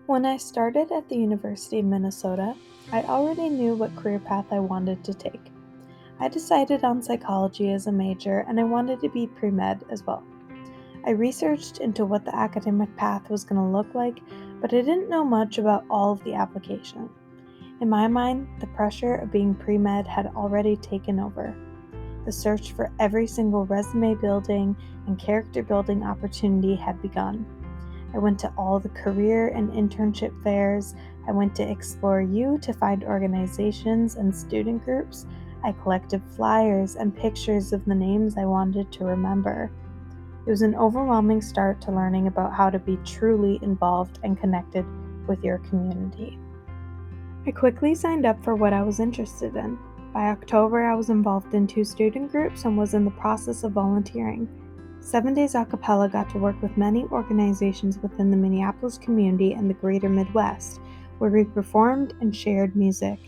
When I started at the University of Minnesota, I already knew what career path I wanted to take. I decided on psychology as a major and I wanted to be pre-med as well. I researched into what the academic path was going to look like, but I didn't know much about all of the application. In my mind, the pressure of being pre-med had already taken over. The search for every single resume building and character building opportunity had begun. I went to all the career and internship fairs. I went to Explore U to find organizations and student groups. I collected flyers and pictures of the names I wanted to remember. It was an overwhelming start to learning about how to be truly involved and connected with your community. I quickly signed up for what I was interested in. By October, I was involved in 2 student groups and was in the process of volunteering. 7 Days a cappella got to work with many organizations within the Minneapolis community and the greater Midwest, where we performed and shared music.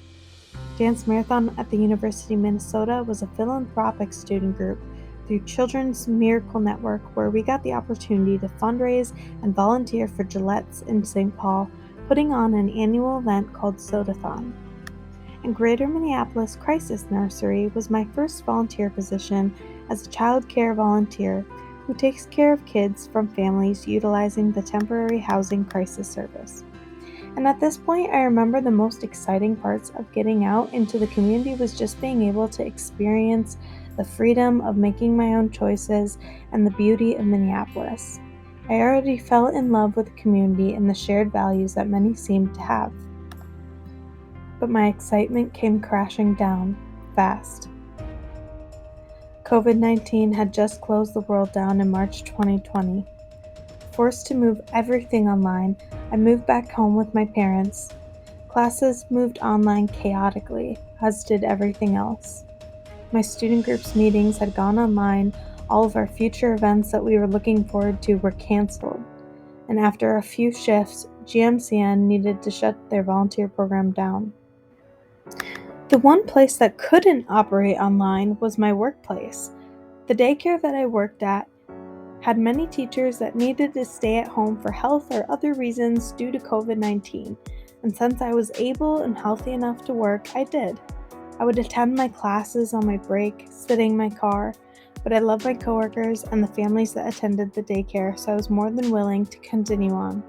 Dance Marathon at the University of Minnesota was a philanthropic student group through Children's Miracle Network, where we got the opportunity to fundraise and volunteer for Gillette's in St. Paul, putting on an annual event called Sodathon. And Greater Minneapolis Crisis Nursery was my first volunteer position as a child care volunteer who takes care of kids from families utilizing the temporary housing crisis service. And at this point, I remember the most exciting parts of getting out into the community was just being able to experience the freedom of making my own choices and the beauty of Minneapolis. I already fell in love with the community and the shared values that many seemed to have. But my excitement came crashing down fast. COVID-19 had just closed the world down in March 2020. Forced to move everything online, I moved back home with my parents. Classes moved online chaotically, as did everything else. My student group's meetings had gone online, all of our future events that we were looking forward to were canceled. And after a few shifts, GMCN needed to shut their volunteer program down. The one place that couldn't operate online was my workplace. The daycare that I worked at had many teachers that needed to stay at home for health or other reasons due to COVID-19, and since I was able and healthy enough to work, I did. I would attend my classes on my break, sitting in my car, but I loved my coworkers and the families that attended the daycare, so I was more than willing to continue on.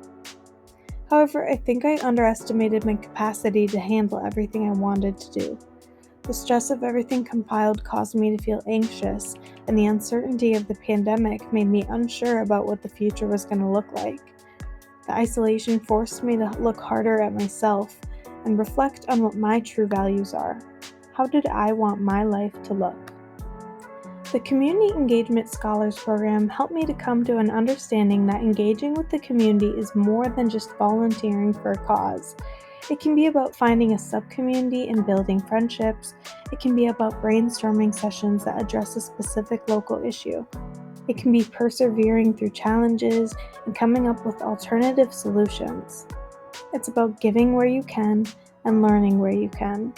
However, I think I underestimated my capacity to handle everything I wanted to do. The stress of everything compiled caused me to feel anxious, and the uncertainty of the pandemic made me unsure about what the future was going to look like. The isolation forced me to look harder at myself and reflect on what my true values are. How did I want my life to look? The Community Engagement Scholars Program helped me to come to an understanding that engaging with the community is more than just volunteering for a cause. It can be about finding a sub-community and building friendships. It can be about brainstorming sessions that address a specific local issue. It can be persevering through challenges and coming up with alternative solutions. It's about giving where you can and learning where you can.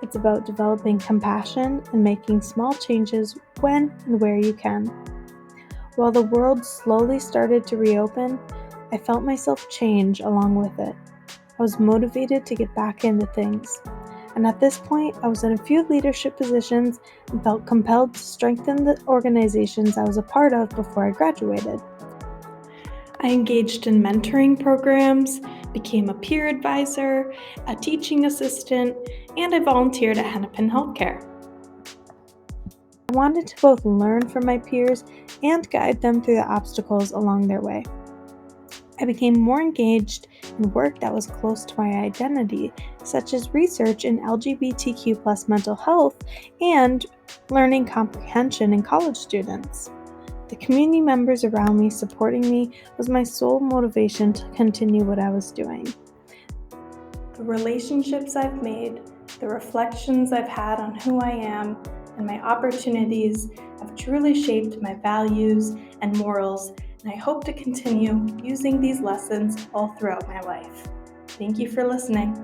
It's about developing compassion and making small changes when and where you can. While the world slowly started to reopen, I felt myself change along with it. I was motivated to get back into things. And at this point, I was in a few leadership positions and felt compelled to strengthen the organizations I was a part of before I graduated. I engaged in mentoring programs, became a peer advisor, a teaching assistant, and I volunteered at Hennepin Healthcare. I wanted to both learn from my peers and guide them through the obstacles along their way. I became more engaged in work that was close to my identity, such as research in LGBTQ+ mental health and learning comprehension in college students. The community members around me supporting me was my sole motivation to continue what I was doing. The relationships I've made, the reflections I've had on who I am, and my opportunities have truly shaped my values and morals, and I hope to continue using these lessons all throughout my life. Thank you for listening.